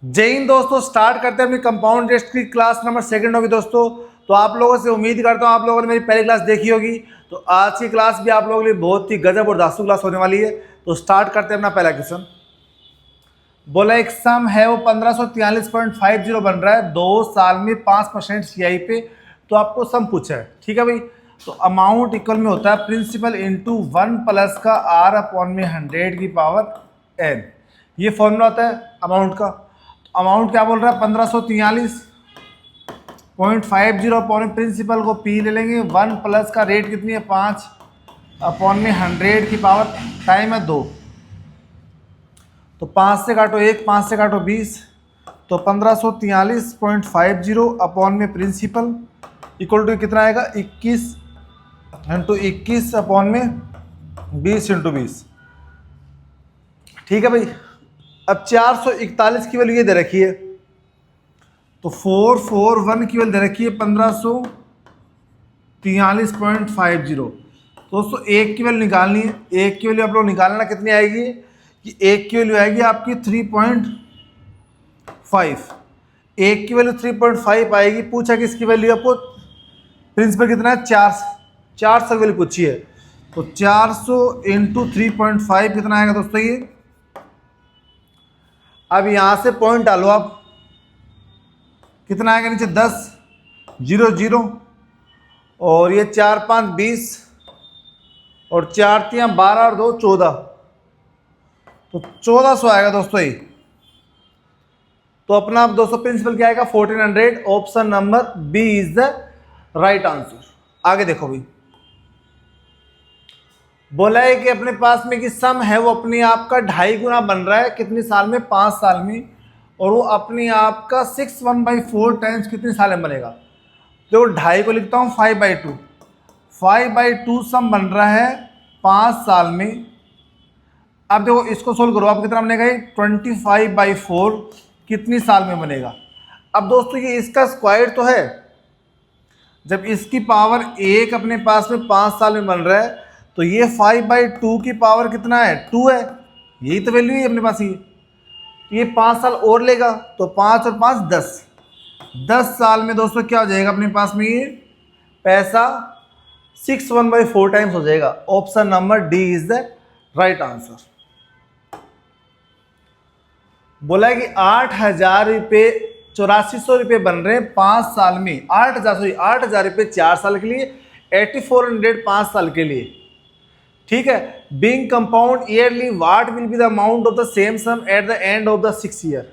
जय हिंद दोस्तों। स्टार्ट करते हैं अपनी कंपाउंड इंटरेस्ट की क्लास नंबर 2 होगी दोस्तों। तो आप लोगों से उम्मीद करता हूँ आप लोगों ने मेरी पहली क्लास देखी होगी। तो आज की क्लास भी आप लोगों के लिए बहुत ही गजब और दास्तु क्लास होने वाली है। तो स्टार्ट करते हैं अपना पहला क्वेश्चन। बोला एक सम है वो 1543.50 बन रहा है 2 साल में 5% CI पे। तो आपको सम पूछा है, ठीक है भाई। तो अमाउंट इक्वल में होता है प्रिंसिपल इंटू 1 प्लस का R/100 की पावर n। ये फॉर्मूला होता है अमाउंट का। अमाउंट क्या बोल रहा है 1543.50 अपॉन प्रिंसिपल को P ले लेंगे। 1 प्लस का रेट कितनी है 5/100 की पावर टाइम है 2। तो 5 से काटो 1, 5 से काटो 20। तो 1543.50 अपॉन में प्रिंसिपल इक्वल टू कितना आएगा 21 इंटू 21 अपॉन में 20 इंटू 20। ठीक है भाई। अब 441 की वैल्यू ये दे रखी है। तो 441 की वैल्यू दे रखी है 1543.50। दोस्तों एक की वैल्यू निकालनी है। एक की वैल्यू आप लोग निकालना कितनी आएगी कि एक की वैल्यू आएगी आपकी 3.5। एक की वैल्यू 3.5 आएगी। पूछा कि इसकी वैल्यू आपको प्रिंसिपल कितना है 400 की वैल्यू पूछी है। तो 400 इंटू 3.5 कितना आएगा दोस्तों ये। अब यहां से पॉइंट डालो आप, कितना आएगा नीचे 10 0 0 और ये 4 5 20 और 4 3 12 और 2 14। तो 1400 आएगा दोस्तों ये। तो अपना आप दोस्तों प्रिंसिपल क्या आएगा 1400। Option number B is the right answer. आगे देखो भाई। बोला है कि अपने पास में कि सम है वो अपने आप का 2.5 गुना बन रहा है कितने साल में 5 साल में। और वो अपने आप का 6/1/4 टाइम्स कितने साल में बनेगा। देखो 2.5 को लिखता हूँ 5/2। 5/2 सम बन रहा है 5 साल में। अब देखो इसको सोल्व करो आप कितना बनेगा 25/4 कितनी साल में बनेगा। अब दोस्तों ये इसका स्क्वायर तो है। जब इसकी पावर 1 अपने पास में 5 साल में बन रहा है तो ये 5/2 की पावर कितना है 2 है। यही तो वैल्यू है अपने पास। ये 5 साल और लेगा तो 5 और 5 10 साल में दोस्तों क्या हो जाएगा अपने पास में ये पैसा 6/1/4 टाइम्स हो जाएगा। Option number D is the right answer. बोला है कि 8,000 बन रहे हैं 5 साल में। 8,000 रुपये 4 साल के लिए, 8400 5 साल के लिए। ठीक है। Being compound yearly what will be the amount of the same sum at the end of the 6 year.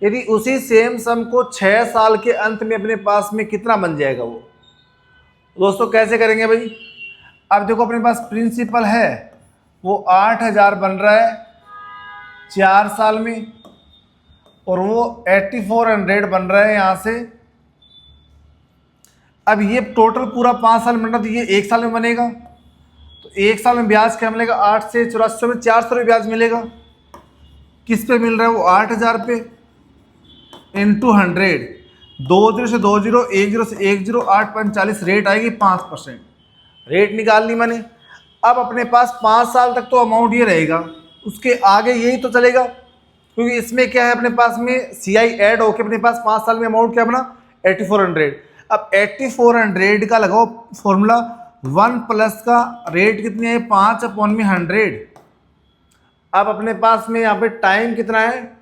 यदि उसी सेम सम को 6 साल के अंत में अपने पास में कितना बन जाएगा वो। दोस्तों कैसे करेंगे भाई। अब देखो अपने पास प्रिंसिपल है वो 8,000 बन रहा है 4 साल में और वो 8400 बन रहा है यहां से। अब ये टोटल पूरा 5 साल में बन रहा तो ये 1 साल में बनेगा। तो 1 साल में ब्याज क्या मिलेगा 8 से 84 में 400 रुपये ब्याज मिलेगा। किस पे मिल रहा है वो 8,000 पे इंटू 100। 20 से 20 10 से 10 8 5 40 रेट आएगी 5%। रेट निकाल ली मैंने। अब अपने पास 5 साल तक तो अमाउंट ये रहेगा, उसके आगे यही तो चलेगा क्योंकि इसमें क्या है अपने पास में CI ऐड होकर अपने पास 5 साल में अमाउंट क्या बना 8400। अब 8400 का लगाओ फॉर्मूला 1 प्लस का रेट कितनी है 5/100। अब अपने पास में यहाँ पे टाइम कितना है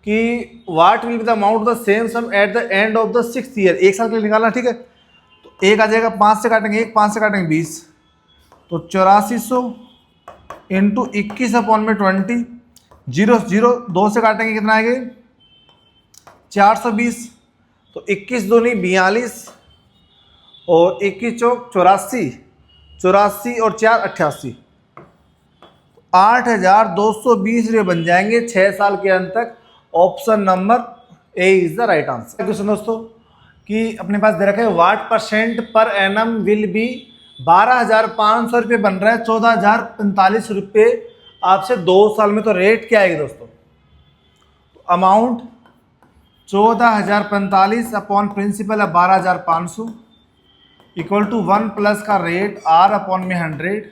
कि what will be the amount of the same sum at the end of the 6th year. 1 साल के लिए निकालना। ठीक है। तो एक आ जाएगा 5 से काटेंगे 1, 5 से काटेंगे 20। तो 8400 इंटू 21/20 0 0 2 से काटेंगे कितना आएगा 420। तो 21 दूनी 42 और 21 चौक 84, 84 और 4 88। 8,220 रुपये बन जाएंगे 6 साल के अंत तक। Option number A is the right answer. Question दोस्तों कि अपने पास दे रखा है what percent per annum will be 12,500 रुपये बन रहा है 14,045 रुपये आपसे 2 साल में। तो रेट क्या आएगी दोस्तों। अमाउंट 14,045 अपॉन प्रिंसिपल है 12,500 इक्वल टू 1 प्लस का रेट R/100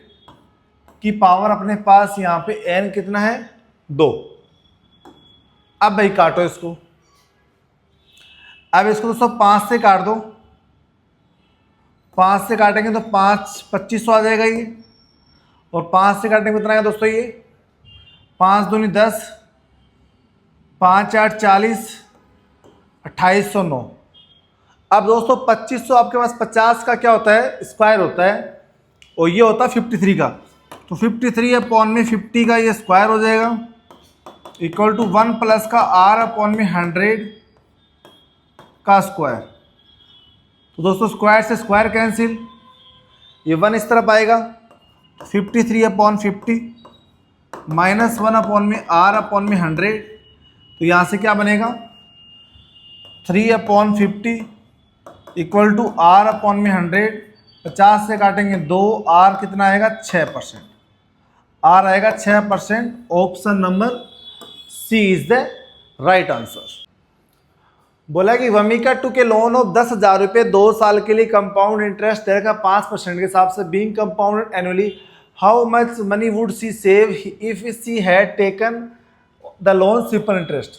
की पावर अपने पास यहाँ पे n कितना है 2। अब भाई काटो इसको। अब इसको दोस्तों 5 से काट दो। 5 से काटेंगे तो 5 2500 आ जाएगा ये। और 5 से काटेंगे कितना आएगा दोस्तों ये? 5 दूनी 10, 5 8 40, 2809। अब दोस्तों 2500 आपके पास 50 का क्या होता है? स्क्वायर होता है, और ये होता है 53 का। तो 53 अपॉन में 50 का ये स्क्वायर हो जाएगा, इक्वल टू 1 प्लस का r अपॉन में 100 का स्क्वायर। तो दोस्तों स्क्वायर से स्क्वायर कैंसिल, ये 1 इस तरफ आएगा, 53 अपॉन 50 माइनस 1 अपॉन में r अपॉन में 100। तो यहाँ से क्या बनेगा? 3 upon 50 equal to r upon में 100। 50 से काटेंगे 2, r कितना आएगा? 6%। r आएगा 6%। Option number C is the right answer. बोला कि वमिका टू के लोन ऑफ 10,000 रुपये 2 साल के लिए कंपाउंड इंटरेस्ट देगा 5% के हिसाब से, being compounded annually, how much money would see save if she had taken the loan simple interest.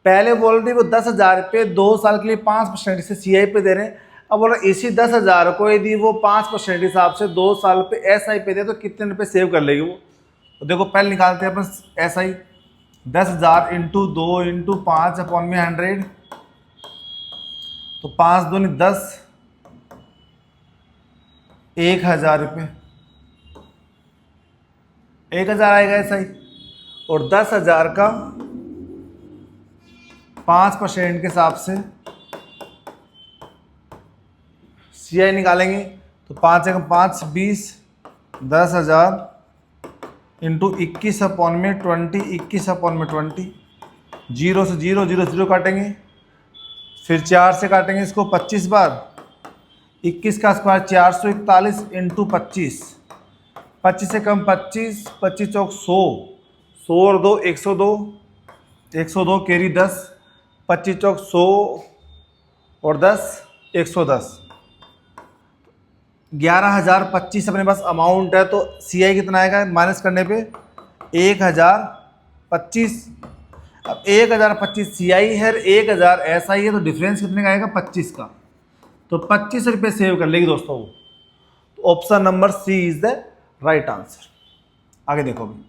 पहले बोल रही वो 10,000 रुपये 2 साल के लिए 5% से CI पे दे रहे हैं। अब बोला इसी 10,000 को यदि वो 5% हिसाब से 2 साल पे SI पे दे तो कितने रुपये सेव कर लेगी वो? तो देखो पहले निकालते हैं अपन SI। 10,000 इंटू 2 इंटू 5 अपॉन में 100, तो 5 दूनी 10, 1,000 रुपये, 1,000 आएगा SI। और 10,000 का 5% के हिसाब से CI निकालेंगे तो 5 एक 5 20, 10,000 इंटू 21 अपॉन में 20, 21 अपॉन में 20, 0 से 0, 0 0 काटेंगे, फिर 4 से काटेंगे इसको 25 बार, 21 का स्क्वायर 441 इंटू 25, 25 से कम 25, 25 चौक 100, 100 और 2 102, 102 कैरी 10, 25 चौक 100 और 10 110, 11,025 अपने पास अमाउंट है। तो CI कितना आएगा माइनस करने पे? 1,025। अब 1,025 CI है, 1,000 SI है, तो डिफरेंस कितने का आएगा? 25 का। तो 25 रुपये सेव कर लेगी दोस्तों वो। तो option number C is the right answer. आगे देखो भी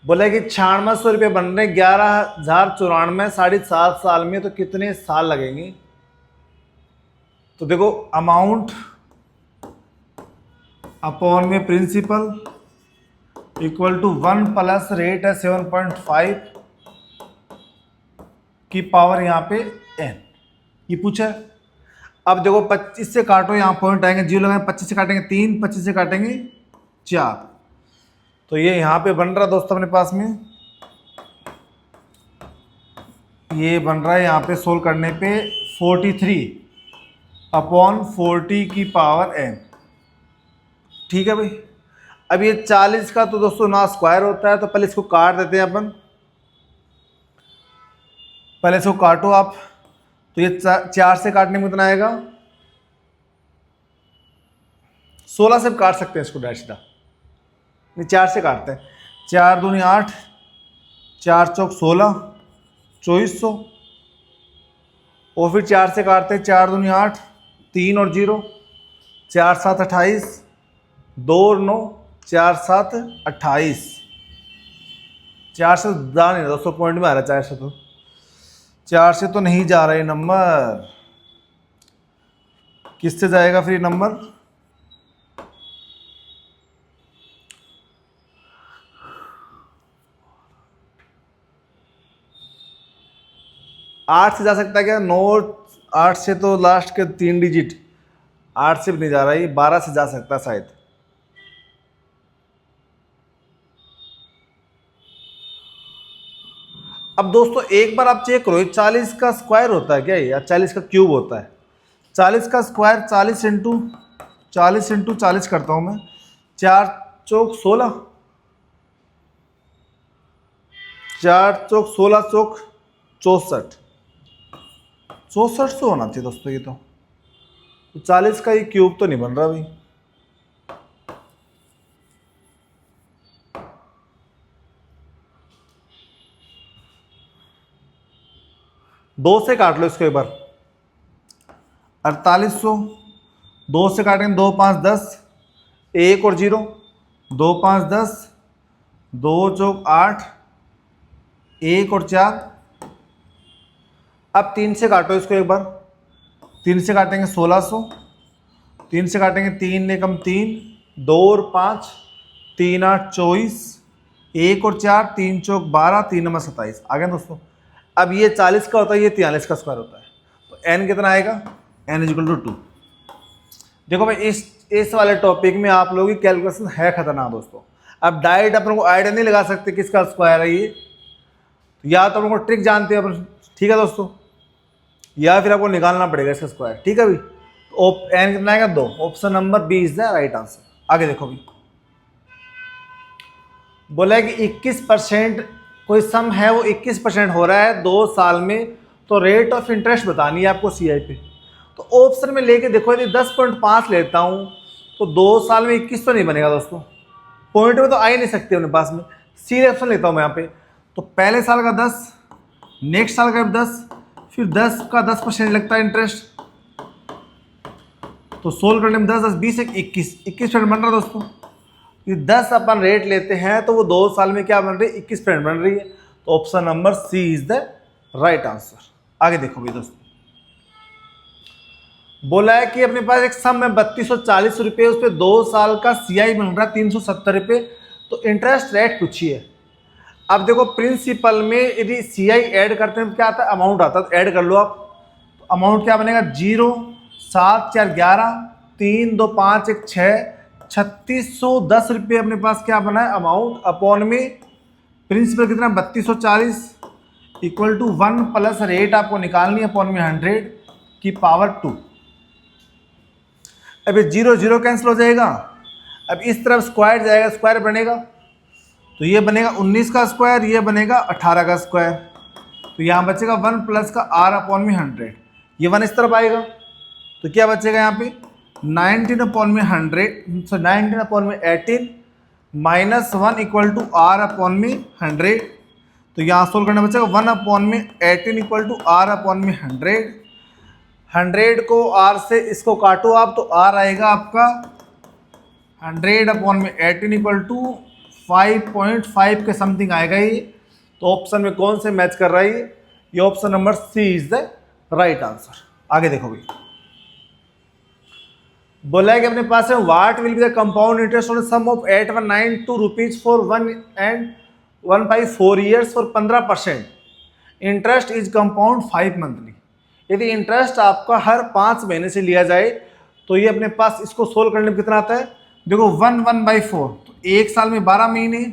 बोले कि 9600 रुपये बन रहे 11,094 7.5 साल में, तो कितने साल लगेंगे? तो देखो अमाउंट अपॉन में principal equal to 1 plus rate है 7.5 की पावर यहाँ पे n, ये पूछा है। अब देखो 25 से काटो, यहाँ पॉइंट आएंगे 0 लगाएंगे, 25 से काटेंगे 3, 25 से काटेंगे 4, तो ये यहाँ पे बन रहा दोस्तों अपने पास में, ये बन रहा है यहाँ पे सोल्व करने पे 43 अपॉन 40 की पावर n। ठीक है भाई। अब ये 40 का तो दोस्तों ना स्क्वायर होता है, तो पहले इसको काट देते हैं अपन। पहले इसको काटो आप, तो ये 4 से काटने में कितना आएगा? 16 से काट सकते हैं इसको डायरेक्ट सीधा, नहीं 4 से काटते हैं। 4 दूनी 8, 4 चौक 16, 2400, और फिर 4 से काटते हैं। 4 दूनी 8, 3 और 0, 4 7 28, 2 और 9, 4 7 28। 4 से जा नहीं दोस्तों, पॉइंट में आ रहा है 4 से, तो 4 से तो नहीं जा रहा है नंबर। किससे जाएगा फिर नंबर? 8 से जा सकता है क्या? 9 8 से तो लास्ट के 3 डिजिट, 8 से भी नहीं जा रहा है, ये 12 से जा सकता है शायद। अब दोस्तों एक बार आप चेक करो, 40 का स्क्वायर होता है क्या या 40 का क्यूब होता है? 40 का स्क्वायर 40 इंटू 40 करता हूँ मैं, 4 चौक 16, 4 चौक 16 चौक 64, 6400 होना चाहिए दोस्तों ये तो 40 का ये क्यूब तो नहीं बन रहा भाई। 2 से काट लो इसको एक बार, 4800, 2 से काटेंगे 2 5 10, 1 और 0, 2 5 10, 2 चौक 8, 1 और 4। अब 3 से काटो इसको एक बार, 3 से काटेंगे 1600, 3 से काटेंगे 3 एकम 3, 2 और 5, 3 8 24, 1 और 4, 3 चौक 12, 3 नंबर 27। आ गया दोस्तों। अब ये 40 का होता है, ये 43 का स्क्वायर होता है, तो n कितना आएगा, n इक्वल टू 2। देखो भाई इस वाले टॉपिक में आप लोगों की कैलकुलेशन है खतरनाक दोस्तों। अब डायरेक्ट अपन को आइडिया नहीं लगा सकते किसका स्क्वायर है ये, या तो अपन को ट्रिक जानते हैं अपन, ठीक है दोस्तों, या फिर आपको निकालना पड़ेगा इसका स्क्वायर, ठीक है भाई। तो n कितना आएगा 2, option number B is the right answer. आगे देखो भाई, बोला है कि 21% कोई सम है वो 21% हो रहा है 2 साल में, तो रेट ऑफ इंटरेस्ट बतानी है आपको CI पे। तो ऑप्शन में लेके देखो, यदि 10.5 लेता हूँ तो 2 साल में 21 तो नहीं बनेगा दोस्तों, पॉइंट में तो आ ही नहीं सकते अपने पास में। सीधे ऑप्शन लेता हूँ मैं यहाँ पे, तो पहले साल का 10, नेक्स्ट साल का 10, फिर 10 का 10% लगता है इंटरेस्ट, तो सोल्व करने में 10 10 20 21% बन रहा है दोस्तों। ये 10 अपन रेट लेते हैं तो वो 2 साल में क्या बन रही है, 21% बन रही है। तो option number C is the right answer. आगे देखो भाई दोस्तों, बोला है कि अपने पास एक सम है 3240 रुपये, उस पर 2 साल का CI बन रहा है 370 रुपये, तो इंटरेस्ट रेट पूछिए। अब देखो प्रिंसिपल में यदि CI ऐड करते हैं तो क्या आता है, अमाउंट आता है, तो ऐड कर लो आप। तो अमाउंट क्या बनेगा, 0 7 4 11, 3 2 5 1 6, 3610 रुपये अपने पास क्या बना है अमाउंट, अपॉन में प्रिंसिपल कितना 3240 इक्वल टू 1 प्लस रेट आपको निकालनी है अपॉन में 100 की पावर 2। अब ये 0 0 कैंसिल हो जाएगा, अब इस तरफ स्क्वायर जाएगा, स्क्वायर बनेगा, तो ये बनेगा 19 का स्क्वायर, ये बनेगा 18 का स्क्वायर, तो यहाँ बचेगा 1 प्लस का r अपॉन में 100, ये 1 इस तरफ आएगा, तो क्या बचेगा यहाँ पे 19 अपॉन में 100, सो 19 अपॉन में 18 minus 1 equal to r upon में 100, तो यहाँ सोल्व करना बचेगा 1 अपॉन में 18 इक्वल टू r अपॉन में 100 को r से इसको काटो आप, तो r आएगा आपका 100 अपॉन में 18 इक्वल टू 5.5 के समथिंग आएगा ये। तो ऑप्शन में कौन से मैच कर रहा है ये option number C is the right answer. आगे देखो भाई, बोला है कि अपने पास है what will be the compound interest on sum of 8192 rupees for 1 and 1 by 4 years for 15%। Interest is compound 5 monthly. यदि इंटरेस्ट आपका हर 5 महीने से लिया जाए तो ये अपने पास इसको सोल्व करने में कितना आता है, देखो 1 by 4, तो 1 साल में 12 महीने,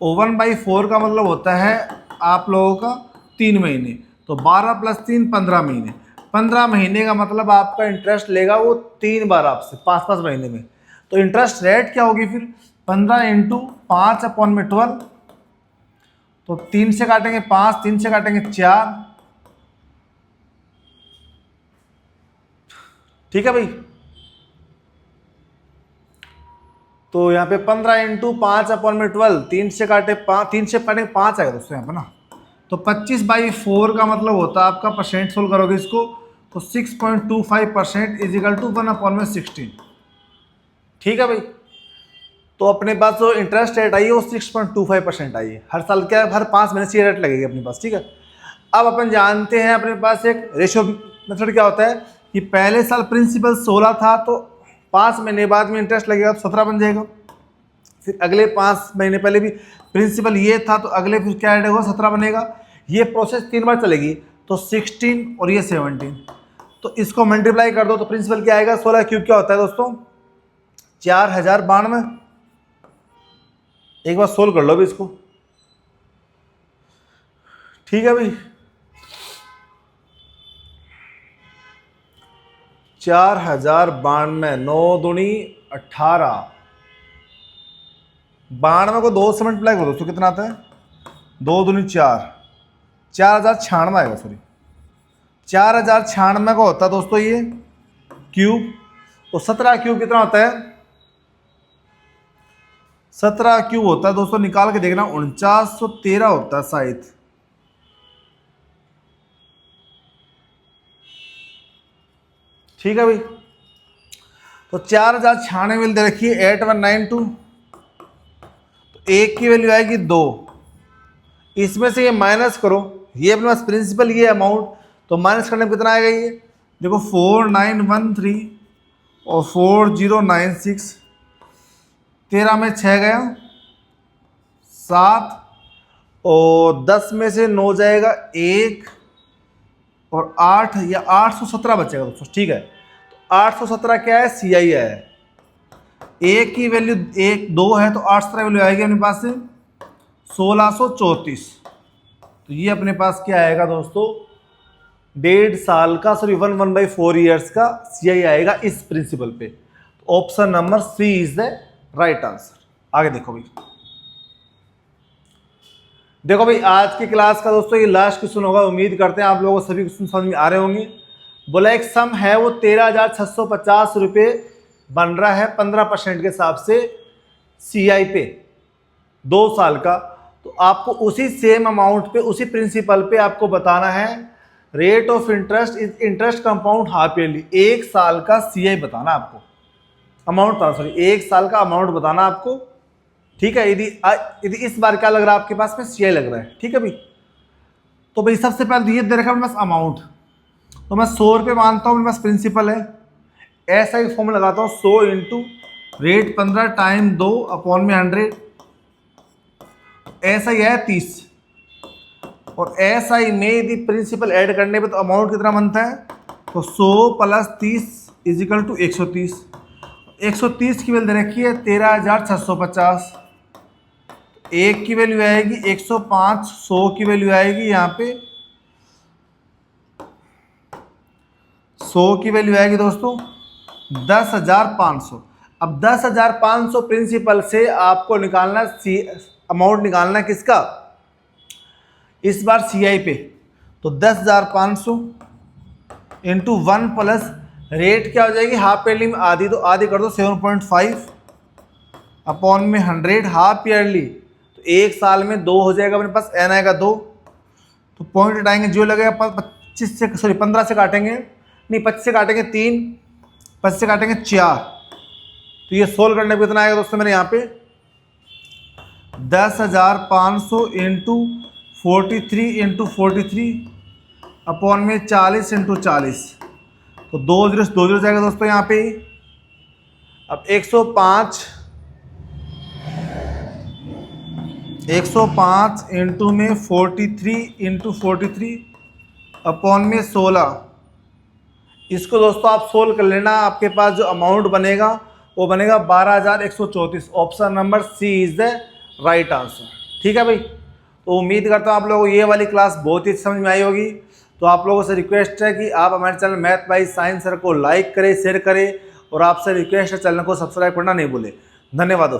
और 1 by 4 का मतलब होता है आप लोगों का 3 महीने, तो 12 + 3 15 महीने। 15 महीने का मतलब आपका इंटरेस्ट लेगा वो 3 बार आपसे 5-5 महीने में। तो इंटरेस्ट रेट क्या होगी फिर 15 × 5 अपॉन में 12, तो 3 से काटेंगे 5, 3 से काटेंगे 4, ठीक है भाई। तो यहाँ पे 15 × 5 अपॉन में 12, 3 से काटे 5, 3 से काटेंगे 5 आएगा दोस्तों यहाँ पे ना, तो 25/4 का मतलब होता है आपका, परसेंट सोल्व करोगे इसको तो 6.25% इज इक्वल टू 1 अपॉन में 16, ठीक है भाई। तो अपने पास जो इंटरेस्ट रेट आई है वो 6.25% आई है, हर साल क्या है, हर 5 महीने से रेट लगेगी अपने पास, ठीक है। अब अपन जानते हैं अपने पास एक रेशियो मेथड क्या होता है कि पहले साल प्रिंसिपल 16 था, तो 5 महीने बाद में इंटरेस्ट लगेगा तो 17 बन जाएगा, फिर अगले 5 महीने पहले भी प्रिंसिपल ये था तो अगले फिर क्या ऐड होगा 17 बनेगा। ये प्रोसेस 3 बार चलेगी, तो 16 और ये 17, तो इसको मल्टीप्लाई कर दो तो प्रिंसिपल क्या आएगा, 16 क्यूब क्या होता है दोस्तों 4092। एक बार सोल्व कर लो भी इसको, ठीक है भाई। 4092, 9 दूनी 18, 92 को 2 से मल्टीप्लाई करो दोस्तों कितना आता है, 2 दूनी 4, 4096 आएगा, सॉरी 4096 का होता है दोस्तों ये क्यूब। तो 17 क्यूब कितना होता है, 17 क्यूब होता है दोस्तों, निकाल के देखना 4913 होता है शायद, ठीक है भाई। तो 4096 दे रखी है 8192, तो एक की वैल्यू आएगी 2, इसमें से ये माइनस करो, ये अपने पास प्रिंसिपल ये अमाउंट, तो माइनस करने में कितना आएगा ये देखो 4913 और 4096, 13 में 6 गया 7 और 10 में से 9 जाएगा 1 और 8 या 817 बचेगा दोस्तों। ठीक है, तो 817 क्या है, सी आई है, एक की वैल्यू 1 2 है, तो 817 वैल्यू आएगी अपने पास से 1634। तो ये अपने पास क्या आएगा दोस्तों, 1.5 साल का, सॉरी 1/4 ईयर्स का सी आई आएगा इस प्रिंसिपल पे। तो option number C is the right answer. आगे देखो भाई, देखो भाई आज की क्लास का दोस्तों ये लास्ट क्वेश्चन होगा। उम्मीद करते हैं आप लोगों को सभी क्वेश्चन समझ में आ रहे होंगे। बोला एक सम है वो 13,650 रुपये बन रहा है 15% के हिसाब से सीआई पे 2 साल का। तो आपको उसी सेम अमाउंट पे, उसी प्रिंसिपल पे आपको बताना है rate of interest is interest compound half yearly. 1 साल का सीआई बताना आपको, अमाउंट बताना, सॉरी 1 साल का अमाउंट बताना आपको। ठीक है, यदि इस बार क्या लग रहा है आपके पास में, सीआई लग रहा है। ठीक है भाई, तो भाई सबसे पहले ये दे रखा है मेरे पास अमाउंट, तो मैं 100 रुपये मानता हूँ, मेरे पास प्रिंसिपल है, ऐसा ही फॉर्म लगाता हूँ 100 इंटू रेट 15 टाइम 2 अपॉन में 100, ऐसा ही है 30। और ऐसा ही में यदि प्रिंसिपल ऐड करने पे तो अमाउंट कितना बनता है, तो 100 प्लस 30 इज इक्वल टू 130। 130 की वैल्यू दे रखी है 13,650, एक की वैल्यू आएगी 105, 100 की वैल्यू आएगी यहाँ पे 100 की वैल्यू आएगी दोस्तों 10,500। अब 10,500 प्रिंसिपल से आपको निकालना अमाउंट निकालना है किसका, इस बार सीआई पे। तो 10,500 इंटू 1 प्लस रेट क्या हो जाएगी हाफ ईयरली में आधी, तो आधी कर दो 7.5 अपॉन में 100 हाफ ईयरली, तो 1 साल में 2 हो जाएगा अपने पास, एन आएगा 2, तो पॉइंट हटाएंगे जो लगेगा 25 से, सॉरी 15 से काटेंगे, नहीं 25 से काटेंगे 3, 25 से काटेंगे 4, तो ये सोल्व करने पे कितना आएगा दोस्तों मेरे यहाँ पे 10,500 इंटू 43 इंटू 43 अपॉन में 40 इंटू 40, तो 2 0 जाएगा दोस्तों यहाँ पे। अब 105 इंटू में 43 इंटू 43 अपॉन में 16, इसको दोस्तों आप सोल्व कर लेना, आपके पास जो अमाउंट बनेगा वो बनेगा 12,134। Option number C is the right answer. ठीक है भाई, तो उम्मीद करता हूँ आप लोगों को ये वाली क्लास बहुत ही समझ में आई होगी। तो आप लोगों से रिक्वेस्ट है कि आप हमारे channel math by science sir को लाइक करें, शेयर करें, और आपसे रिक्वेस्ट है चैनल को सब्सक्राइब करना नहीं भूलें। धन्यवाद दोस्तों।